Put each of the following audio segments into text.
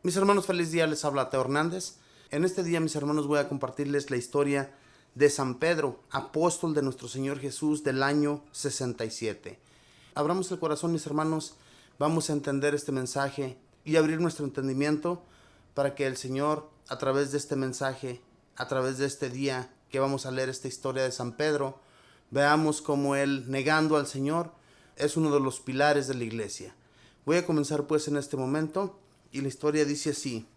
Mis hermanos, feliz día, les habla Teo Hernández. En este día, mis hermanos, voy a compartirles la historia de San Pedro, apóstol de nuestro Señor Jesús del año 67. Abramos el corazón, mis hermanos, vamos a entender este mensaje y abrir nuestro entendimiento para que el Señor, a través de este mensaje, a través de este día que vamos a leer esta historia de San Pedro, veamos cómo él, negando al Señor, es uno de los pilares de la iglesia. Voy a comenzar pues en este momento. Y la historia dice así: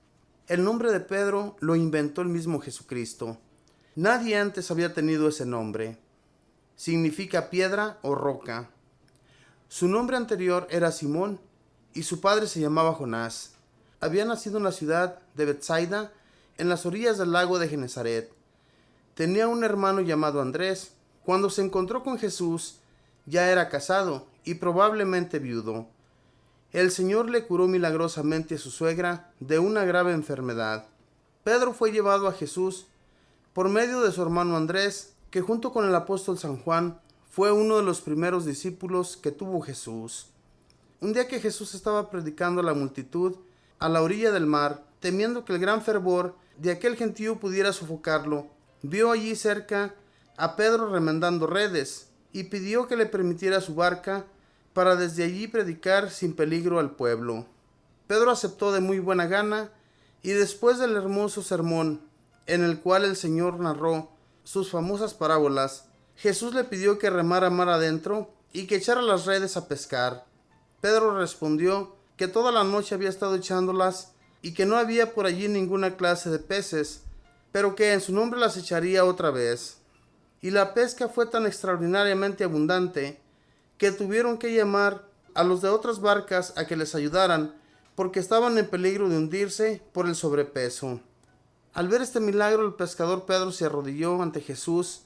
el nombre de Pedro lo inventó el mismo Jesucristo. Nadie antes había tenido ese nombre. Significa piedra o roca. Su nombre anterior era Simón y su padre se llamaba Jonás. Había nacido en la ciudad de Betsaida, en las orillas del lago de Genesaret. Tenía un hermano llamado Andrés. Cuando se encontró con Jesús, ya era casado y probablemente viudo. El Señor le curó milagrosamente a su suegra de una grave enfermedad. Pedro fue llevado a Jesús por medio de su hermano Andrés, que junto con el apóstol San Juan fue uno de los primeros discípulos que tuvo Jesús. Un día que Jesús estaba predicando a la multitud a la orilla del mar, temiendo que el gran fervor de aquel gentío pudiera sofocarlo, vio allí cerca a Pedro remendando redes y pidió que le permitiera su barca para desde allí predicar sin peligro al pueblo. Pedro aceptó de muy buena gana, y después del hermoso sermón en el cual el Señor narró sus famosas parábolas, Jesús le pidió que remara mar adentro y que echara las redes a pescar. Pedro respondió que toda la noche había estado echándolas y que no había por allí ninguna clase de peces, pero que en su nombre las echaría otra vez. Y la pesca fue tan extraordinariamente abundante que tuvieron que llamar a los de otras barcas a que les ayudaran, porque estaban en peligro de hundirse por el sobrepeso. Al ver este milagro, el pescador Pedro se arrodilló ante Jesús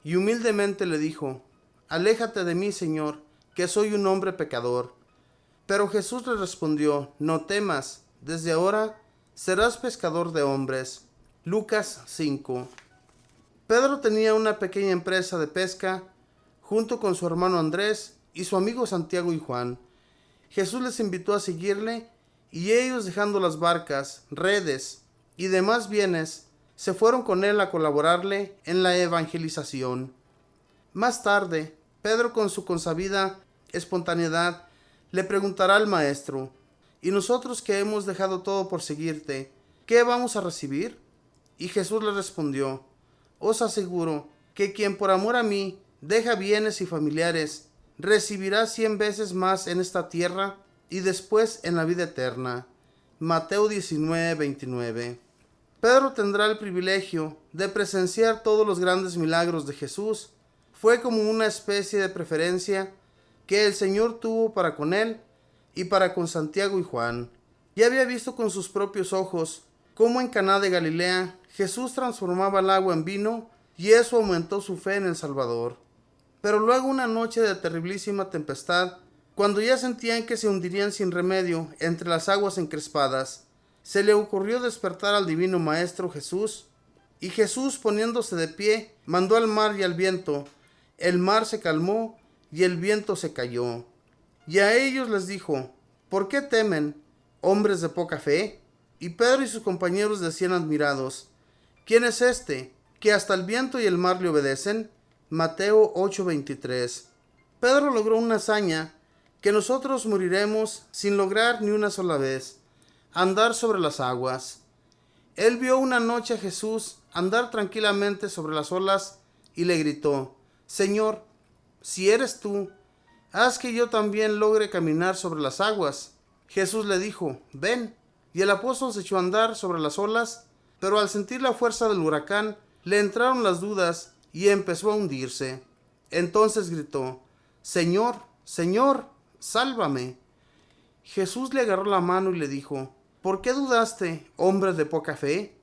y humildemente le dijo: aléjate de mí, Señor, que soy un hombre pecador. Pero Jesús le respondió: no temas, desde ahora serás pescador de hombres. Lucas 5. Pedro tenía una pequeña empresa de pesca junto con su hermano Andrés y su amigo Santiago y Juan. Jesús les invitó a seguirle y ellos, dejando las barcas, redes y demás bienes, se fueron con él a colaborarle en la evangelización. Más tarde, Pedro, con su consabida espontaneidad, le preguntará al maestro: ¿y nosotros que hemos dejado todo por seguirte, qué vamos a recibir? Y Jesús le respondió: os aseguro que quien por amor a mí deja bienes y familiares, recibirá 100 veces más en esta tierra y después en la vida eterna. Mateo 19:29. Pedro tendrá el privilegio de presenciar todos los grandes milagros de Jesús. Fue como una especie de preferencia que el Señor tuvo para con él y para con Santiago y Juan. Ya había visto con sus propios ojos cómo en Caná de Galilea Jesús transformaba el agua en vino, y eso aumentó su fe en el Salvador. Pero luego, una noche de terriblísima tempestad, cuando ya sentían que se hundirían sin remedio entre las aguas encrespadas, se le ocurrió despertar al divino Maestro Jesús, y Jesús, poniéndose de pie, mandó al mar y al viento. El mar se calmó y el viento se calló. Y a ellos les dijo: ¿por qué temen, hombres de poca fe? Y Pedro y sus compañeros decían admirados: ¿quién es este, que hasta el viento y el mar le obedecen? Mateo 8:23. Pedro logró una hazaña que nosotros moriremos sin lograr ni una sola vez: andar sobre las aguas. Él vio una noche a Jesús andar tranquilamente sobre las olas y le gritó: Señor, si eres tú, haz que yo también logre caminar sobre las aguas. Jesús le dijo: ven. Y el apóstol se echó a andar sobre las olas, pero al sentir la fuerza del huracán, le entraron las dudas y empezó a hundirse. Entonces gritó: Señor, Señor, sálvame. Jesús le agarró la mano y le dijo: ¿por qué dudaste, hombre de poca fe?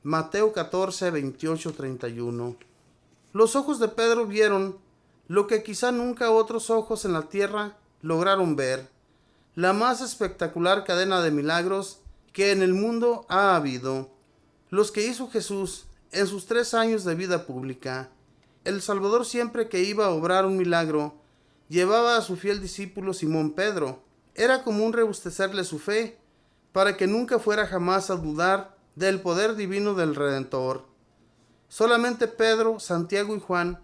Mateo 14, 28, 31. Los ojos de Pedro vieron lo que quizá nunca otros ojos en la tierra lograron ver: la más espectacular cadena de milagros que en el mundo ha habido, los que hizo Jesús en sus 3 años de vida pública. El Salvador, siempre que iba a obrar un milagro, llevaba a su fiel discípulo Simón Pedro. Era común rebustecerle su fe, para que nunca fuera jamás a dudar del poder divino del Redentor. Solamente Pedro, Santiago y Juan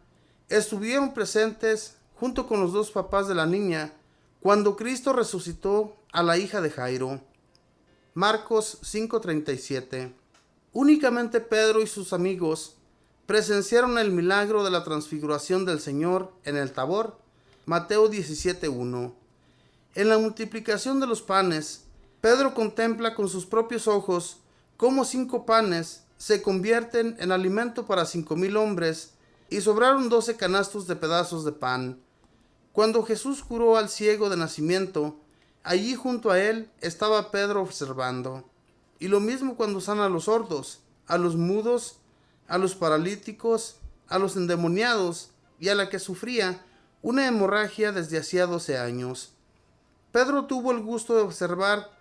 estuvieron presentes junto con los dos papás de la niña cuando Cristo resucitó a la hija de Jairo. Marcos 5:37. Únicamente Pedro y sus amigos presenciaron el milagro de la transfiguración del Señor en el Tabor. Mateo 17:1. En la multiplicación de los panes, Pedro contempla con sus propios ojos cómo 5 panes se convierten en alimento para 5,000 hombres y sobraron 12 canastos de pedazos de pan. Cuando Jesús curó al ciego de nacimiento, allí junto a él estaba Pedro observando. Y lo mismo cuando sana a los sordos, a los mudos, a los paralíticos, a los endemoniados y a la que sufría una hemorragia desde hacía 12 años. Pedro tuvo el gusto de observar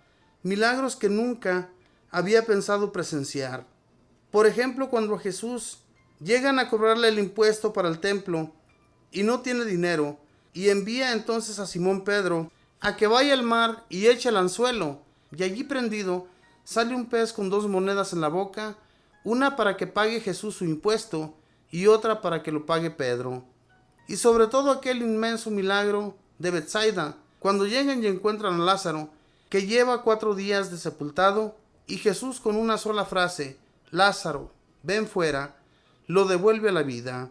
milagros que nunca había pensado presenciar. Por ejemplo, cuando a Jesús llegan a cobrarle el impuesto para el templo y no tiene dinero, y envía entonces a Simón Pedro a que vaya al mar y eche el anzuelo, y allí prendido sale un pez con 2 monedas en la boca, una para que pague Jesús su impuesto y otra para que lo pague Pedro. Y sobre todo aquel inmenso milagro de Betsaida, cuando llegan y encuentran a Lázaro, que lleva 4 días de sepultado, y Jesús con una sola frase, Lázaro, ven fuera, lo devuelve a la vida.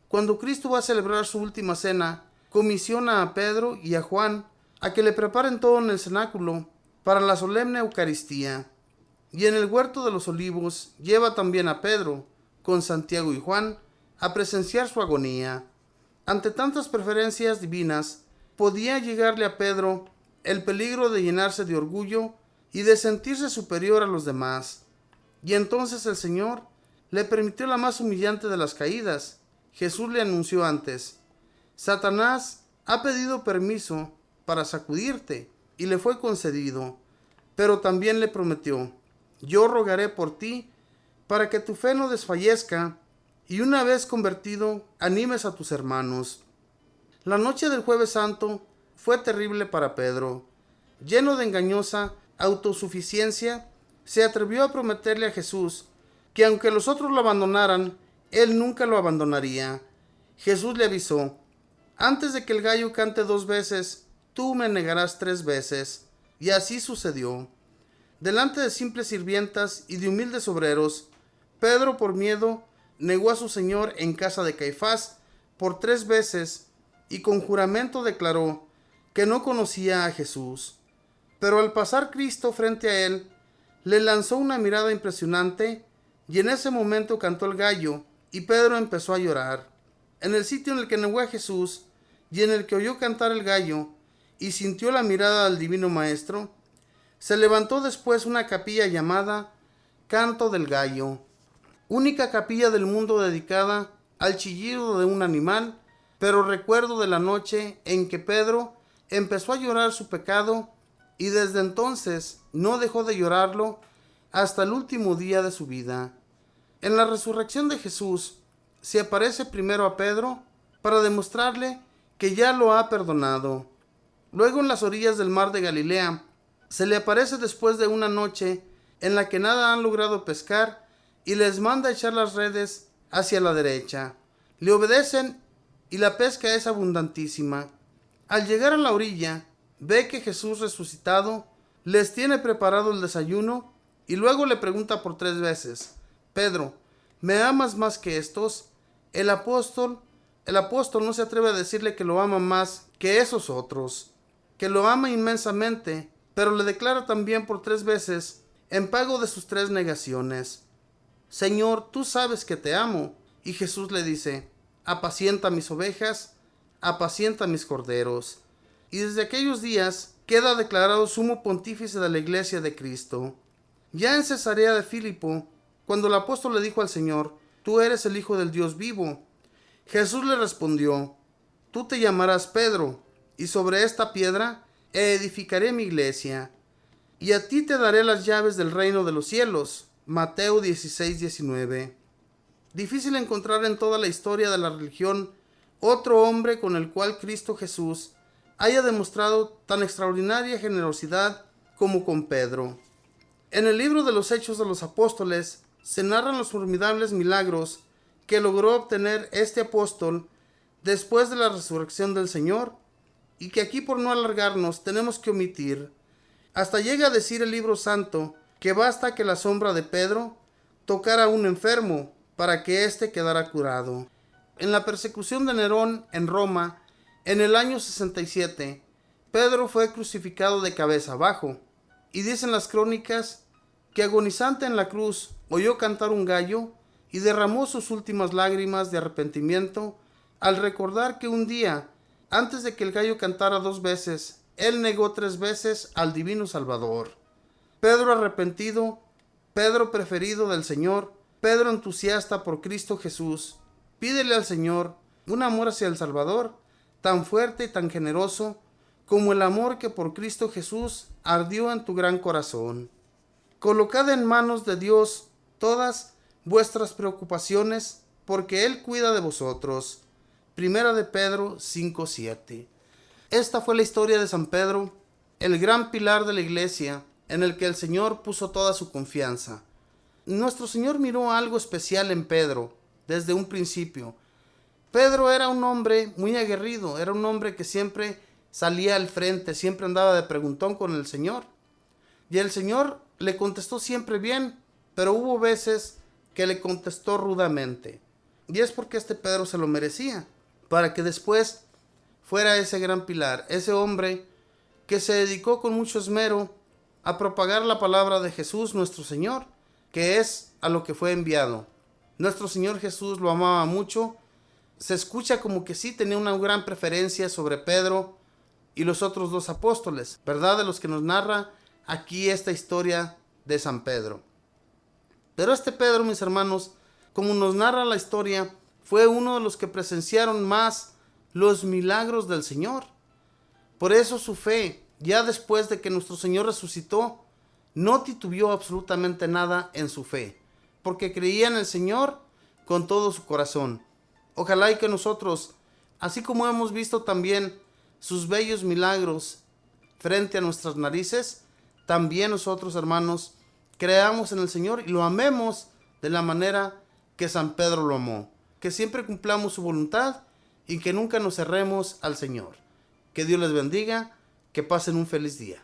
Cuando Cristo va a celebrar su última cena, comisiona a Pedro y a Juan a que le preparen todo en el cenáculo para la solemne Eucaristía. Y en el huerto de los olivos lleva también a Pedro, con Santiago y Juan, a presenciar su agonía. Ante tantas preferencias divinas, podía llegarle a Pedro el peligro de llenarse de orgullo y de sentirse superior a los demás. Y entonces el Señor le permitió la más humillante de las caídas. Jesús le anunció antes: Satanás ha pedido permiso para sacudirte, y le fue concedido, pero también le prometió: yo rogaré por ti para que tu fe no desfallezca, y una vez convertido, animes a tus hermanos. La noche del Jueves Santo fue terrible para Pedro. Lleno de engañosa autosuficiencia, se atrevió a prometerle a Jesús que aunque los otros lo abandonaran, él nunca lo abandonaría. Jesús le avisó: antes de que el gallo cante 2 veces, tú me negarás 3 veces. Y así sucedió. Delante de simples sirvientas y de humildes obreros, Pedro, por miedo, negó a su Señor en casa de Caifás por 3 veces y con juramento declaró que no conocía a Jesús. Pero al pasar Cristo frente a él, le lanzó una mirada impresionante y en ese momento cantó el gallo y Pedro empezó a llorar. En el sitio en el que negó a Jesús y en el que oyó cantar el gallo y sintió la mirada del Divino Maestro, se levantó después una capilla llamada Canto del Gallo, única capilla del mundo dedicada al chillido de un animal, pero recuerdo de la noche en que Pedro empezó a llorar su pecado y desde entonces no dejó de llorarlo hasta el último día de su vida. En la resurrección de Jesús se aparece primero a Pedro para demostrarle que ya lo ha perdonado. Luego, en las orillas del mar de Galilea, se le aparece después de una noche en la que nada han logrado pescar y les manda echar las redes hacia la derecha. Le obedecen y la pesca es abundantísima. Al llegar a la orilla, ve que Jesús resucitado les tiene preparado el desayuno y luego le pregunta por 3 veces: Pedro, ¿me amas más que estos? El apóstol no se atreve a decirle que lo ama más que esos otros, que lo ama inmensamente, pero le declara también por 3 veces, en pago de sus 3 negaciones: Señor, tú sabes que te amo. Y Jesús le dice: apacienta mis ovejas, apacienta mis corderos. Y desde aquellos días queda declarado sumo pontífice de la Iglesia de Cristo. Ya en Cesarea de Filipo, cuando el apóstol le dijo al Señor: tú eres el Hijo del Dios vivo, Jesús le respondió: tú te llamarás Pedro, y sobre esta piedra edificaré mi iglesia, y a ti te daré las llaves del reino de los cielos. Mateo 16:19. Difícil encontrar en toda la historia de la religión otro hombre con el cual Cristo Jesús haya demostrado tan extraordinaria generosidad como con Pedro. En el libro de los Hechos de los Apóstoles se narran los formidables milagros que logró obtener este apóstol después de la resurrección del Señor, y que aquí, por no alargarnos, tenemos que omitir. Hasta llega a decir el libro santo que basta que la sombra de Pedro tocara a un enfermo para que éste quedara curado. En la persecución de Nerón en Roma, en el año 67, Pedro fue crucificado de cabeza abajo, y dicen las crónicas que agonizante en la cruz oyó cantar un gallo y derramó sus últimas lágrimas de arrepentimiento al recordar que un día, antes de que el gallo cantara 2 veces, él negó 3 veces al divino Salvador. Pedro arrepentido, Pedro preferido del Señor, Pedro entusiasta por Cristo Jesús, pídele al Señor un amor hacia el Salvador tan fuerte y tan generoso como el amor que por Cristo Jesús ardió en tu gran corazón. Colocad en manos de Dios todas vuestras preocupaciones, porque Él cuida de vosotros. Primera de Pedro 5:7. Esta fue la historia de San Pedro, el gran pilar de la iglesia, en el que el Señor puso toda su confianza. Nuestro Señor miró algo especial en Pedro desde un principio. Pedro era un hombre muy aguerrido, era un hombre que siempre salía al frente, siempre andaba de preguntón con el Señor. Y el Señor le contestó siempre bien, pero hubo veces que le contestó rudamente. Y es porque este Pedro se lo merecía, para que después fuera ese gran pilar, ese hombre que se dedicó con mucho esmero a propagar la palabra de Jesús nuestro Señor, que es a lo que fue enviado. Nuestro Señor Jesús lo amaba mucho. Se escucha como que sí tenía una gran preferencia sobre Pedro y los otros 2 apóstoles, ¿verdad? De los que nos narra aquí esta historia de San Pedro. Pero este Pedro, mis hermanos, como nos narra la historia, fue uno de los que presenciaron más los milagros del Señor. Por eso su fe, ya después de que nuestro Señor resucitó, no titubeó absolutamente nada en su fe, porque creía en el Señor con todo su corazón. Ojalá y que nosotros, así como hemos visto también sus bellos milagros frente a nuestras narices, también nosotros, hermanos, creamos en el Señor y lo amemos de la manera que San Pedro lo amó. Que siempre cumplamos su voluntad y que nunca nos cerremos al Señor. Que Dios les bendiga, que pasen un feliz día.